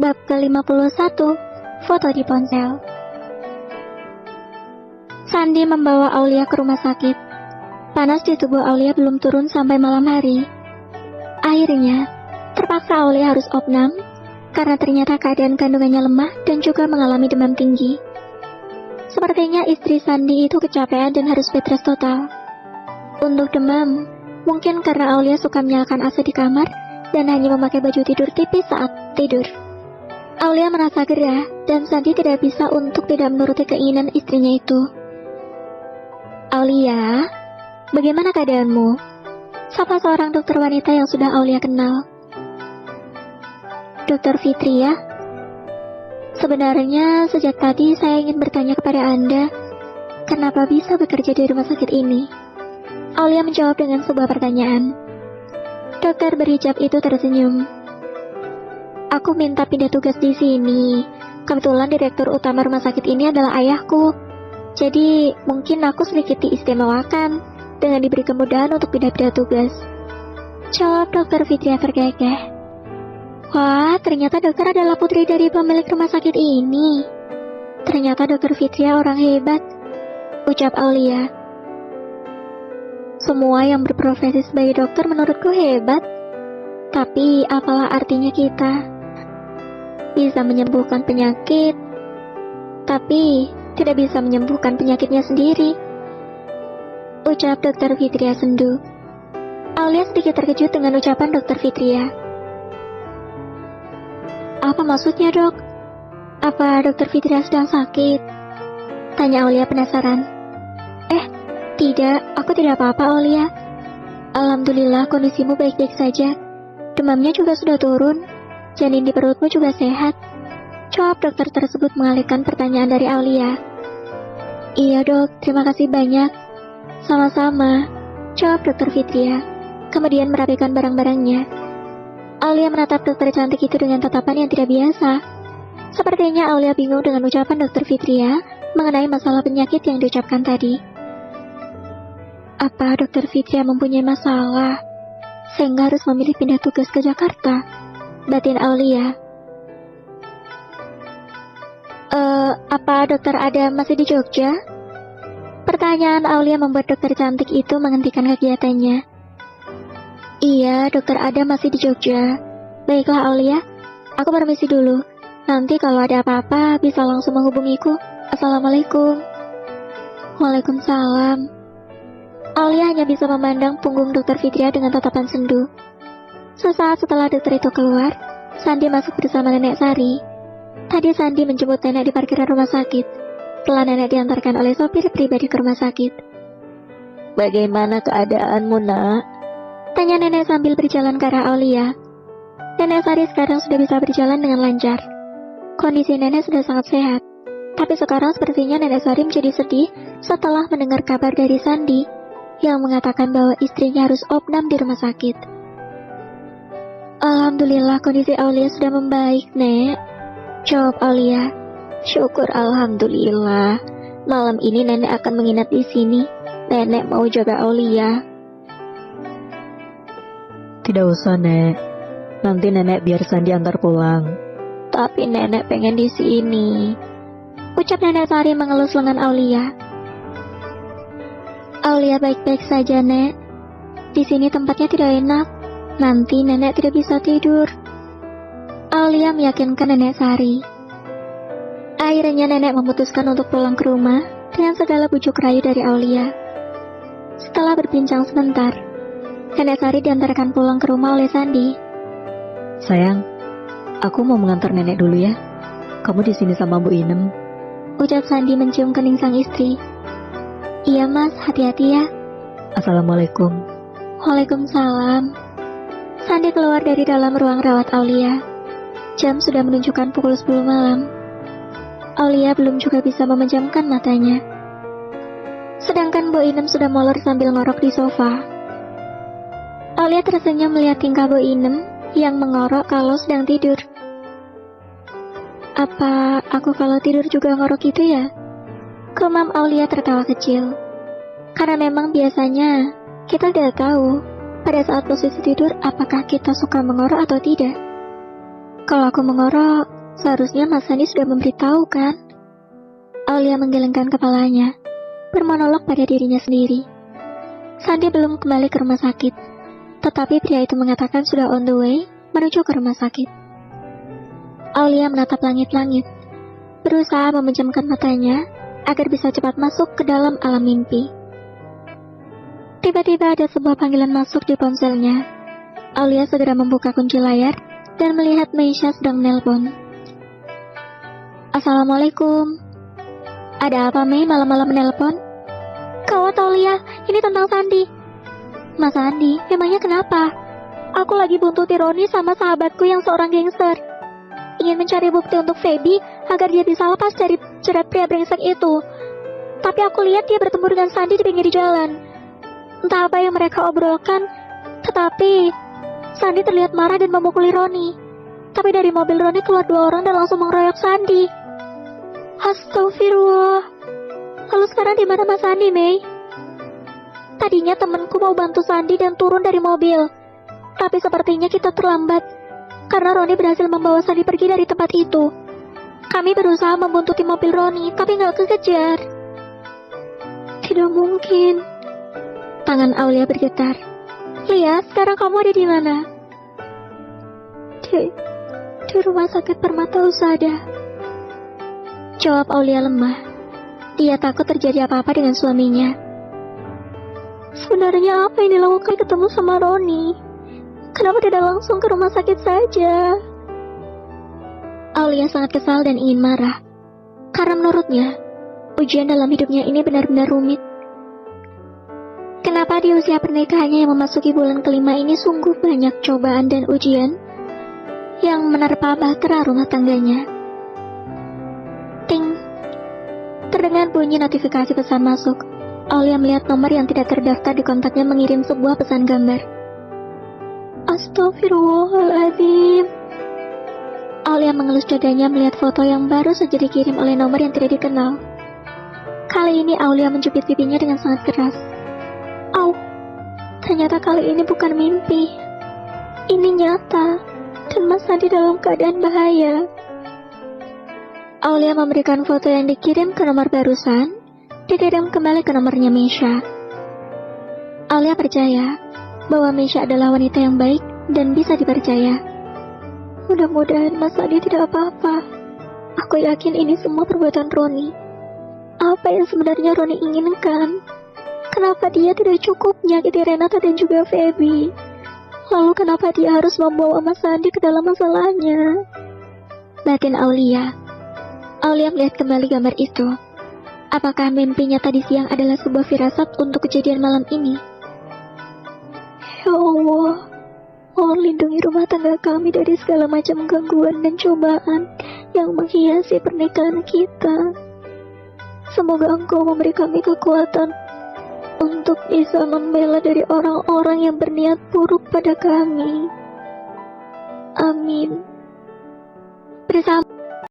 Bab ke-51, foto di ponsel. Sandi membawa Aulia ke rumah sakit. Panas di tubuh Aulia belum turun sampai malam hari. Akhirnya, terpaksa Aulia harus opnam karena ternyata keadaan kandungannya lemah dan juga mengalami demam tinggi. Sepertinya istri Sandi itu kecapean dan harus bed rest total. Untuk demam, mungkin karena Aulia suka menyalakan AC di kamar dan hanya memakai baju tidur tipis saat tidur. Aulia merasa gerah dan Sandi tidak bisa untuk tidak menuruti keinginan istrinya itu. Aulia, bagaimana keadaanmu? Sapa seorang dokter wanita yang sudah Aulia kenal. Dokter Fitri ya? Sebenarnya sejak tadi saya ingin bertanya kepada Anda, kenapa bisa bekerja di rumah sakit ini? Aulia menjawab dengan sebuah pertanyaan. Dokter berhijab itu tersenyum. Aku minta pindah tugas di sini. Kebetulan direktur utama rumah sakit ini adalah ayahku. Jadi mungkin aku sedikit diistimewakan dengan diberi kemudahan untuk pindah-pindah tugas. Jawab dokter Fitria terkekeh. Wah, ternyata dokter adalah putri dari pemilik rumah sakit ini. Ternyata dokter Fitria orang hebat, ucap Aulia. Semua yang berprofesi sebagai dokter menurutku hebat. Tapi apalah artinya kita bisa menyembuhkan penyakit, tapi tidak bisa menyembuhkan penyakitnya sendiri, ucap dokter Fitria sendu. Aulia sedikit terkejut dengan ucapan dokter Fitria. Apa maksudnya, dok? Apa dokter Fitria sedang sakit? Tanya Aulia penasaran. Tidak, aku tidak apa-apa, Aulia. Alhamdulillah kondisimu baik-baik saja. Demamnya juga sudah turun. Janin di perutmu juga sehat. Jawab dokter tersebut mengalihkan pertanyaan dari Aulia. Iya dok, terima kasih banyak. Sama-sama, jawab dokter Fitria. Kemudian merapikan barang-barangnya. Aulia menatap dokter cantik itu dengan tatapan yang tidak biasa. Sepertinya Aulia bingung dengan ucapan dokter Fitria mengenai masalah penyakit yang diucapkan tadi. Apa dokter Fitria mempunyai masalah sehingga harus memilih pindah tugas ke Jakarta? Batin Aulia. Apa dokter Adam masih di Jogja? Pertanyaan Aulia membuat dokter cantik itu menghentikan kegiatannya. Iya, dokter Adam masih di Jogja. Baiklah Aulia, aku permisi dulu. Nanti kalau ada apa-apa bisa langsung menghubungiku. Assalamualaikum. Waalaikumsalam. Aulia hanya bisa memandang punggung dokter Fitria dengan tatapan sendu. Sesaat setelah dokter itu keluar, Sandi masuk bersama Nenek Sari. Tadi Sandi menjemput nenek di parkiran rumah sakit. Setelah nenek diantarkan oleh sopir pribadi ke rumah sakit. Bagaimana keadaanmu, nak? Tanya nenek sambil berjalan ke arah Aulia. Nenek Sari sekarang sudah bisa berjalan dengan lancar. Kondisi nenek sudah sangat sehat. Tapi sekarang sepertinya nenek Sari menjadi sedih setelah mendengar kabar dari Sandi yang mengatakan bahwa istrinya harus opnam di rumah sakit. Alhamdulillah kondisi Aulia sudah membaik, Nek. Jawab Aulia. Syukur alhamdulillah. Malam ini nenek akan menginap di sini. Nenek mau jaga Aulia. Tidak usah, Nek. Nanti nenek biar Sandi antar pulang. Tapi nenek pengen di sini, ucap nenek Sari mengelus lengan Aulia. Aulia baik-baik saja, Nek. Di sini tempatnya tidak enak. Nanti nenek tidak bisa tidur. Aulia meyakinkan nenek Sari. Akhirnya nenek memutuskan untuk pulang ke rumah dengan segala bujuk rayu dari Aulia. Setelah berbincang sebentar, nenek Sari diantarkan pulang ke rumah oleh Sandi. Sayang, aku mau mengantar nenek dulu ya. Kamu di sini sama Bu Inem, ucap Sandi mencium kening sang istri. Iya mas, hati-hati ya. Assalamualaikum. Waalaikumsalam. Sandi keluar dari dalam ruang rawat Aulia. Jam sudah menunjukkan pukul 10 malam. Aulia belum juga bisa memejamkan matanya. Sedangkan Bu Inem sudah molor sambil ngorok di sofa. Aulia tersenyum melihat tingkah Bu Inem yang mengorok kalau sedang tidur. Apa aku kalau tidur juga ngorok gitu ya? Gumam Aulia tertawa kecil. Karena memang biasanya kita tidak tahu pada saat posisi tidur apakah kita suka mengorok atau tidak. Kalau aku mengorok, seharusnya Mas Sandi sudah memberitahu kan? Aulia menggelengkan kepalanya, bermonolog pada dirinya sendiri. Sandi belum kembali ke rumah sakit, tetapi pria itu mengatakan sudah on the way menuju ke rumah sakit. Aulia menatap langit-langit, berusaha memejamkan matanya agar bisa cepat masuk ke dalam alam mimpi. Tiba-tiba ada sebuah panggilan masuk di ponselnya. Aulia segera membuka kunci layar dan melihat Meisha sedang menelpon. Assalamualaikum. Ada apa, Mei, malam-malam menelpon? Gawat, Aulia, ini tentang Sandi. Mas Sandi, memangnya kenapa? Aku lagi buntuti Roni sama sahabatku yang seorang gangster. Ingin mencari bukti untuk Feby agar dia bisa lepas dari jerat pria brengsek itu. Tapi aku lihat dia bertemu dengan Sandi di pinggir jalan. Entah apa yang mereka obrolkan, tetapi Sandi terlihat marah dan memukuli Roni. Tapi dari mobil Roni keluar 2 orang dan langsung mengeroyok Sandi. Astagfirullah. Lalu sekarang di mana Mas Sandi, Mei? Tadinya temanku mau bantu Sandi dan turun dari mobil. Tapi sepertinya kita terlambat karena Roni berhasil membawa Sandi pergi dari tempat itu. Kami berusaha membuntuti mobil Roni, tapi nggak kekejar. Tidak mungkin. Tangan Aulia bergetar. Lihat, sekarang kamu ada di mana? Di rumah sakit Permata Husada. Jawab Aulia lemah. Dia takut terjadi apa-apa dengan suaminya. Sebenarnya apa yang dilakukan ketemu sama Roni? Kenapa tidak langsung ke rumah sakit saja? Aulia sangat kesal dan ingin marah. Karena menurutnya, ujian dalam hidupnya ini benar-benar rumit. Kenapa di usia pernikahannya yang memasuki bulan kelima ini sungguh banyak cobaan dan ujian yang menerpa bahtera rumah tangganya? Ting. Terdengar bunyi notifikasi pesan masuk. Aulia melihat nomor yang tidak terdaftar di kontaknya mengirim sebuah pesan gambar. Astagfirullahaladzim. Aulia mengelus dadanya melihat foto yang baru saja dikirim oleh nomor yang tidak dikenal. Kali ini Aulia menjepit pipinya dengan sangat keras. Au, ternyata kali ini bukan mimpi. Ini nyata, dan Mas Sandi dalam keadaan bahaya. Aulia memberikan foto yang dikirim ke nomor barusan, dikirim kembali ke nomornya Meisha. Aulia percaya bahwa Meisha adalah wanita yang baik dan bisa dipercaya. Mudah-mudahan Mas Sandi tidak apa-apa. Aku yakin ini semua perbuatan Roni. Apa yang sebenarnya Roni inginkan? Kenapa dia tidak cukup menyakiti Renata dan juga Feby? Lalu kenapa dia harus membawa Mas Sandi ke dalam masalahnya? Batin Aulia. Aulia melihat kembali gambar itu. Apakah mimpinya tadi siang adalah sebuah firasat untuk kejadian malam ini? Ya Allah, mohon lindungi rumah tangga kami dari segala macam gangguan dan cobaan yang menghiasi pernikahan kita. Semoga Engkau memberi kami kekuatan untuk bisa membela dari orang-orang yang berniat buruk pada kami. Amin. Bersama